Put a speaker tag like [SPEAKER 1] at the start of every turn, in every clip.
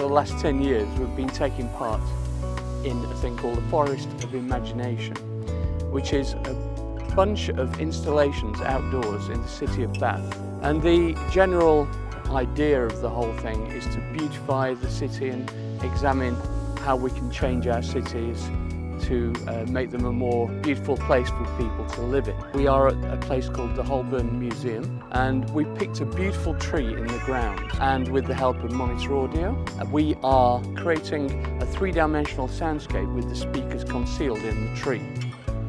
[SPEAKER 1] the last 10 years, we've been taking part in a thing called the Forest of Imagination, which is a bunch of installations outdoors in the city of Bath. And the general idea of the whole thing is to beautify the city and examine how we can change our cities to make them a more beautiful place for people to live in. We are at a place called the Holburne Museum, and we picked a beautiful tree in the ground, and with the help of Monitor Audio we are creating a three-dimensional soundscape with the speakers concealed in the tree.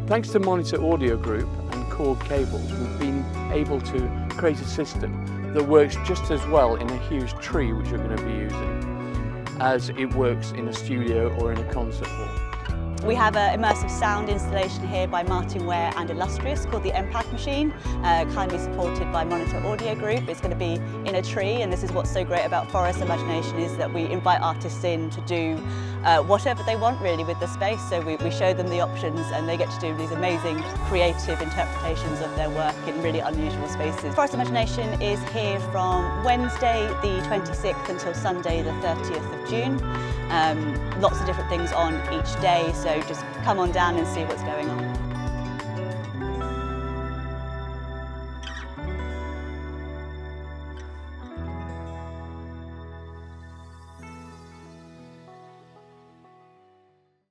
[SPEAKER 1] Thanks to Monitor Audio Group and cord cables, we've been able to create a system that works just as well in a huge tree, which we're going to be using, as it works in a studio or in a concert hall.
[SPEAKER 2] We have an immersive sound installation here by Martyn Ware and Illustrious called the Empath Machine, kindly supported by Monitor Audio Group. It's going to be in a tree, and this is what's so great about Forest Imagination, is that we invite artists in to do whatever they want really with the space. So we show them the options, and they get to do these amazing creative interpretations of their work in really unusual spaces. Forest Imagination is here from Wednesday the 26th until Sunday the 30th of June. Lots of different things on each day, so just come on down and see what's going on.